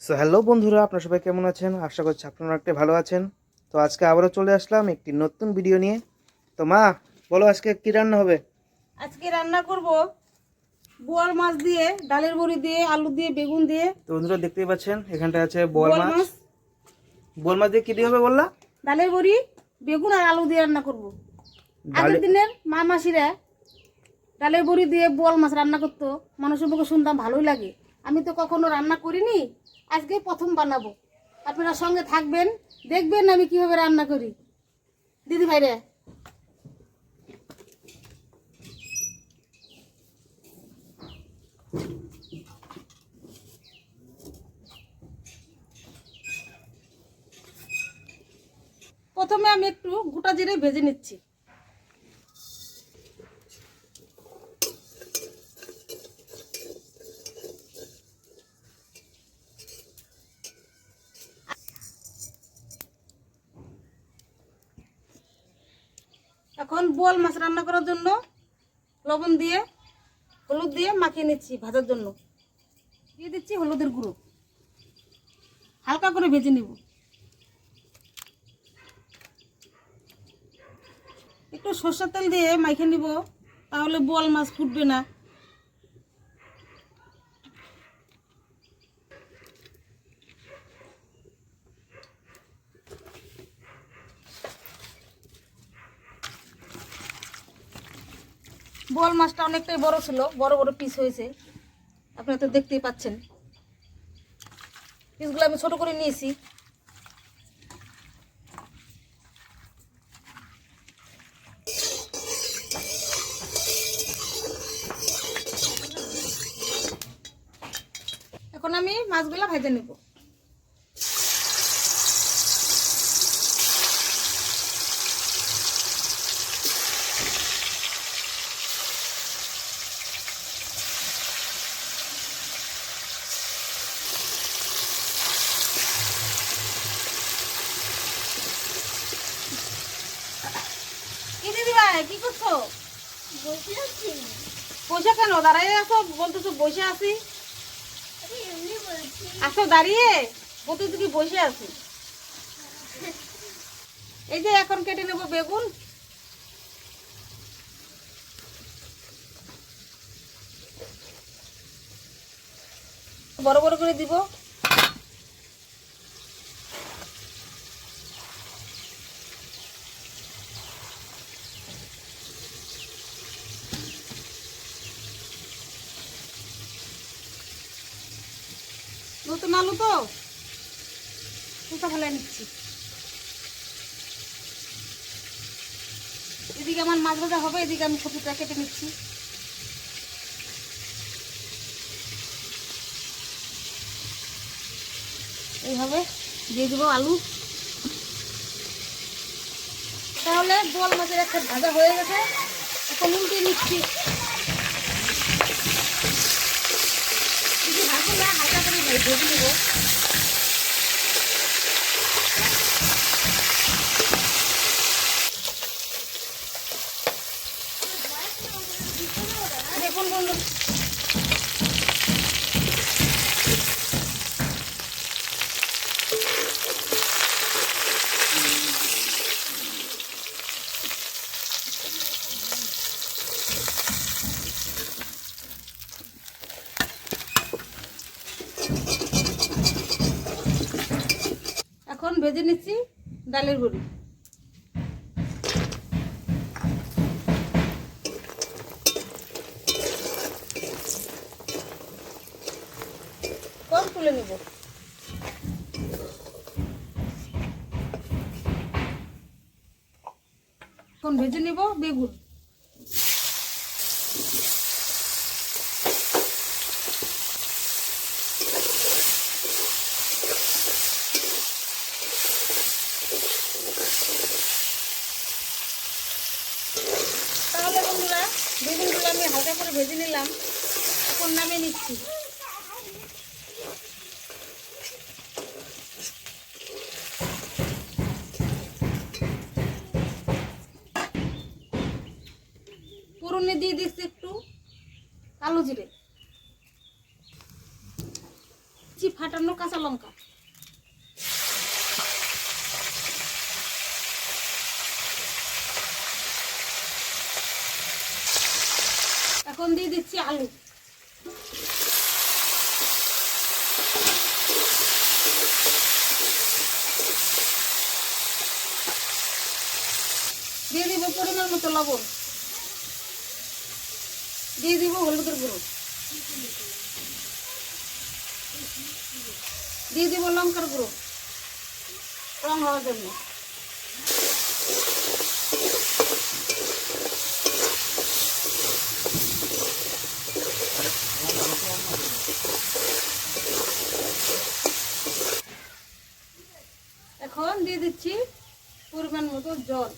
So hello বন্ধুরা, আপনারা সবাই কেমন আছেন? আশা করছি আপনারা একটা ভালো আছেন। তো আজকে আবারও চলে আসলাম একটি নতুন ভিডিও নিয়ে। তো মা, বলো আজকে কি রান্না হবে? আজকে রান্না করব বোয়াল মাছ দিয়ে, ডালের বড়ি দিয়ে, আলু দিয়ে, বেগুন দিয়ে। তো বন্ধুরা দেখতেই পাচ্ছেন এখানটা আছে বোয়াল বোয়াল মাছ। মাছ, বোয়াল মাছ দিয়ে কি দিয়ে হবে বললা? ডালের বড়ি, বেগুন আর আলু দিয়ে রান্না করব। ডালে আগের দিনের মা মাসিরা ডালের বড়ি দিয়ে বোয়াল মাছ রান্না করতো, মানুষের মুখে শুনতাম ভালোই লাগে। আমি তো কখনো রান্না করিনি, আজকে প্রথম বানাবো। আপনারা সঙ্গে থাকবেন, দেখবেন আমি কিভাবে রান্না করি। দিদি ভাইরে, প্রথমে আমি একটু গোটা জিরে ভেজে নিচ্ছি। এখন বোয়াল মাছ রান্না করার জন্য লবণ দিয়ে, হলুদ দিয়ে মাখিয়ে নিচ্ছি ভাজার জন্য। দিয়ে দিচ্ছি হলুদের গুঁড়ো, হালকা করে ভেজে নিব। একটু সরষের তেল দিয়ে মাখিয়ে নিব, তাহলে বোয়াল মাছ ফুটবে না। বোয়াল মাছটা অনেকটাই বড় ছিল, বড় বড় পিস হয়েছে, আপনারা তো দেখতেই পাচ্ছেন। পিসগুলো আমি ছোট করে নিয়েছি। এখন আমি মাছগুলো ভেজে নেব। কি দিদি ভাই, কি করছো? বসে কেন দাঁড়াই আছো? বলতেছো বসে আছি। আসো দাঁড়িয়ে, বলতেছো কি বসে আছি। এই যে এখন কেটে নেব বেগুন। বড় বড় করে দিব। নতুন আলু তো সুতা ফেলে নিচ্ছি। এদিকে আমার মাছ ভাজা হবে, এদিকে আমি সবজিটা কেটে নিচ্ছি। এইভাবে দিয়ে দেবো আলু। তাহলে বোয়াল মাছের একটা ভাজা হয়ে গেছে, এখন উল্টে নিচ্ছি। কিছু ভাজবো না, হালকা করে ভেজে নেবো। দেখুন বন্ধু, এখন ভেজে নিচ্ছি ডালের বড়ি। কম তুলে নেব। এখন ভেজে নিব বেগুন। তাহলে বন্ধুরা, বেগুনগুলো আমি হালকা করে ভেজে নিলাম, এখন নামিয়ে নিচ্ছি। ফোড়নে দিয়ে দিচ্ছি একটু কালো জিরে, ফাটানো কাঁচা কাঁচা লঙ্কা। এখন দিয়ে দিচ্ছি আলু। দিয়ে দিব পরিমাণ মতো লবণ, দিয়ে দিব হলুদের গুঁড়ো, দিয়ে দিব লঙ্কার গুঁড়ো রং হওয়ার জন্য। এখন দিয়ে দিচ্ছি পরিমাণ মতো জল।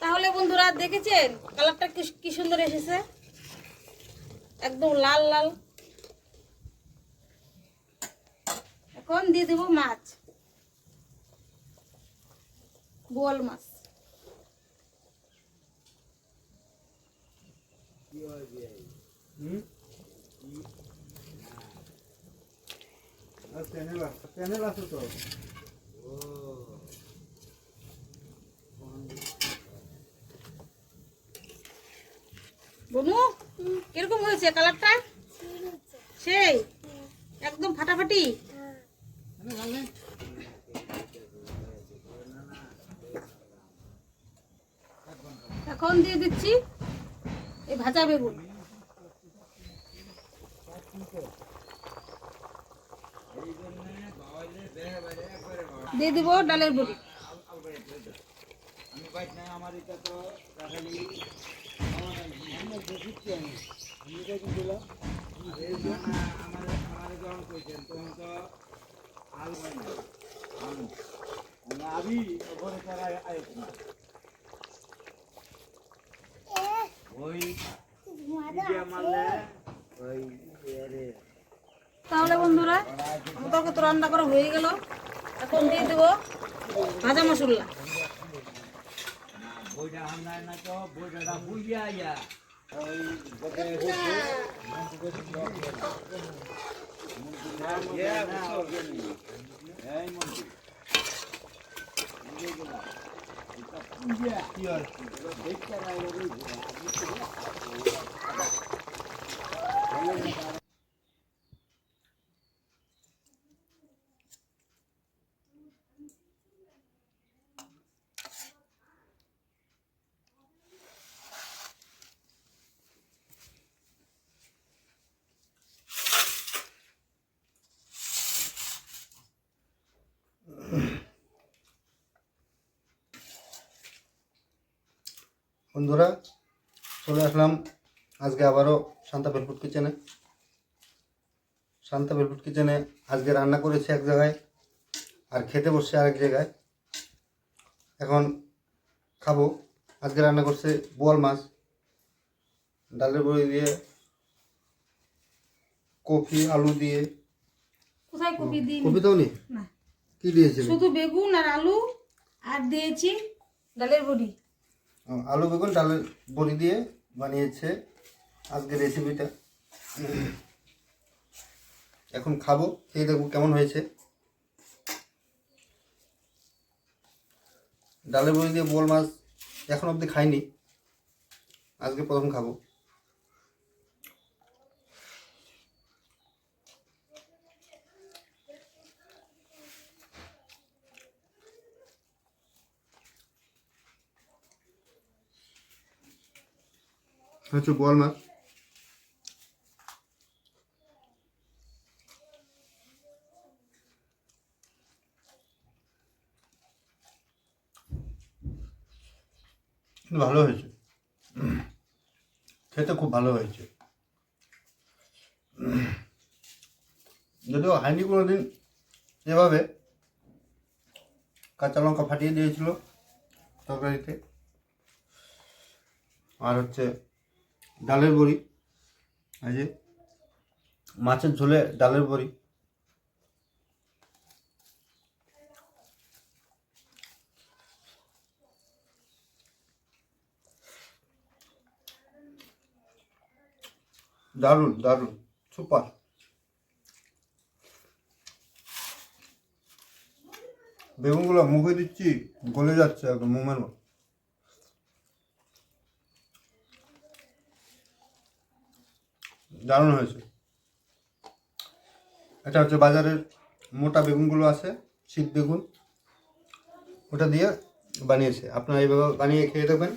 তাহলে বন্ধুরা দেখেছেন কালারটা কি সুন্দর এসেছে, একদম লাল লাল। এখন দিয়ে দেব মাছ, বোয়াল মাছ। বনু কিরকম হয়েছে কালারটা? সেই একদম ফাটাফাটি। এখন দিয়ে দিচ্ছি এই ভাজা বেগুন। দিয়ে দিব ডালের বড়ি। তাহলে বন্ধুরা আমার তো রান্না করা হয়ে গেল। এখন দিয়ে দেব ভাজা মশলা। বন্ধুরা চলে আসলাম আজকে আবারও শান্তা ভেলপুট কিচেনে। শান্তা ভেলপুট কিচেনে আজকে রান্না করেছি এক জায়গায় আর খেতে বসছে আরেক জায়গায়। এখন খাবো। আজকে রান্না করছে বোয়াল মাছ, ডালের বড়ি দিয়ে, কপি আলু দিয়ে। কোথায় কপি দিই? কপি দাও নি? না, কি দিয়েছে? শুধু বেগুন আর আলু, আর দিয়েছি ডালের বড়ি। আলু বেগুন ডালের বড়ি দিয়ে বানিয়েছে আজকে রেসিপিটা। এখন খাবো, খেয়ে দেখবো কেমন হয়েছে। ডালের বড়ি দিয়ে বোয়াল মাছ এখন অবধি খাইনি, আজকে প্রথম খাবো। হচ্ছে বোয়াল মাছ। ভালো হয়েছে, খেতে খুব ভালো হয়েছে। যদিও হয়নি কোনোদিন এভাবে। কাঁচা লঙ্কা ফাটিয়ে দিয়েছিল তরকারিতে, আর হচ্ছে ডালের বড়ি, এই যে মাছের ঝোলে ডালের বড়ি। দারুণ দারুণ, সুপার। বেগুনগুলো মুখে দিচ্ছি, গলে যাচ্ছে একদম মোমের মতো। দারুণ হয়েছে। এটা হচ্ছে বাজারের মোটা বেগুনগুলো আছে, শীত বেগুন, ওটা দিয়ে বানিয়েছে। আপনারা এইভাবে বানিয়ে খেয়ে দেখবেন,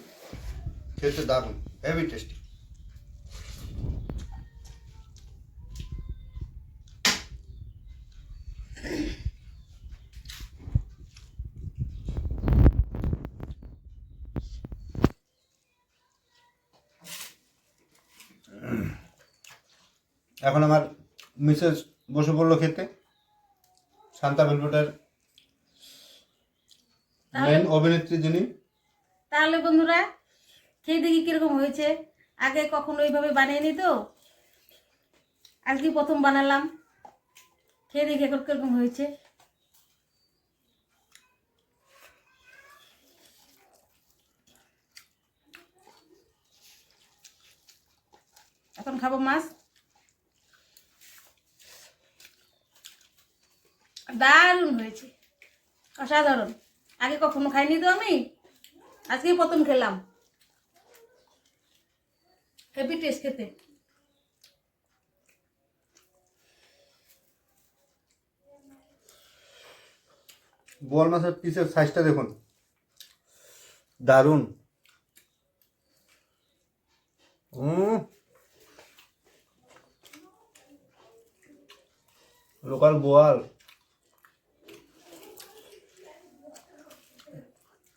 খেতে দারুণ, হেভি টেস্টি। এখন আমার মিসেস বসে পড়লো খেতে। শান্তা ভেলভেটের মেন অভিনেত্রী যিনি। তাহলে বন্ধুরা খেয়ে দেখি কিরকম হয়েছে। আগে কখনো এইভাবে বানিয়ে তো, আজকে প্রথম বানালাম। খেয়ে দেখি এখন কিরকম হয়েছে। এখন খাবো মাছ। দারুণ হয়েছে, অসাধারণ। আগে কখনো খাইনি তো আমি, আজকেই প্রথম খেলাম। হেভি টেস্ট খেতে। বোয়াল মাছের পিসের সাইজটা দেখুন, দারুণ। লোকাল বোয়াল।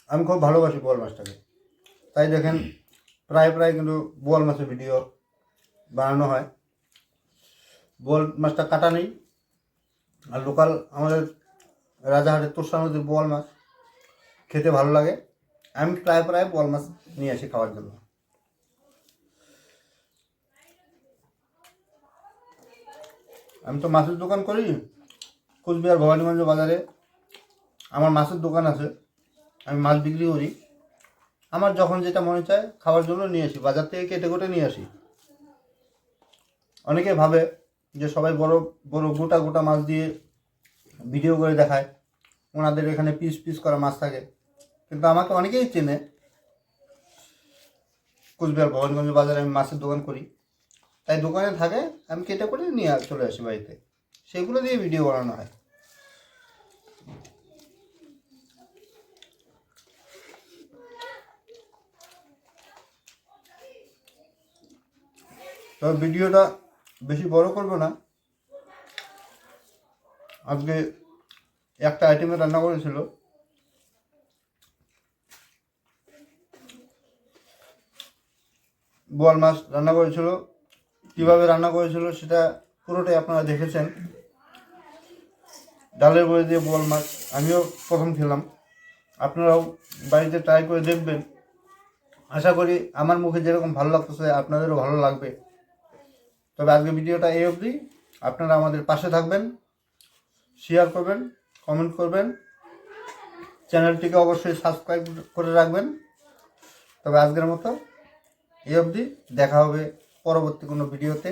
আমি খুব ভালোবাসি বোয়াল মাছটাকে, তাই দেখেন প্রায় প্রায় কিন্তু বোয়াল মাছের ভিডিও বানানো হয়। বোয়াল মাছটা কাটা নেই, আর লোকাল আমাদের রাজাহাটের তোষা নদীর বোয়াল মাছ খেতে ভালো লাগে। আমি প্রায় প্রায় বোয়াল মাছ নিয়ে আসি খাওয়ার জন্য। আমি তো মাছের দোকান করি কোচবিহার ভবানীগঞ্জ বাজারে। আমার মাছের দোকান আছে, আমি মাছ বিক্রি করি। আমার যখন যেটা মনে চায় খাওয়ার জন্য নিয়ে আসি, বাজার থেকে কেটে কেটে নিয়ে আসি। অনেকে ভাবে যে সবাই বড় বড় গোটা গোটা মাছ দিয়ে ভিডিও করে দেখায়, ওনাদের এখানে পিস পিস করা মাছ থাকে। কিন্তু আমাকে অনেকেই চেনে, কোচবিহার ভবানীগঞ্জ বাজারে আমি মাছের দোকান করি, তাই দোকানে থাকে, আমি কেটে করে নিয়ে চলে আসি বাড়িতে, সেগুলো দিয়ে ভিডিও বানানো হয়। তবে ভিডিওটা বেশি বড় করবো না। আজকে একটা আইটেমে রান্না করেছিল, বোয়াল মাছ রান্না করেছিল। কীভাবে রান্না করেছিল সেটা পুরোটাই আপনারা দেখেছেন। ডালের বড়ি দিয়ে বোয়াল মাছ আমিও প্রথম খেলাম, আপনারাও বাড়িতে ট্রাই করে দেখবেন। আশা করি আমার মুখে যেরকম ভালো লাগতেছে আপনাদেরও ভালো লাগবে। তবে আজকে ভিডিওটা এই অবধি। আপনারা আমাদের পাশে থাকবেন, শেয়ার করবেন, কমেন্ট করবেন, চ্যানেলটিকে অবশ্যই সাবস্ক্রাইব করে রাখবেন। তবে আজকের মতো এই অবধি, দেখা হবে পরবর্তী কোনো ভিডিওতে।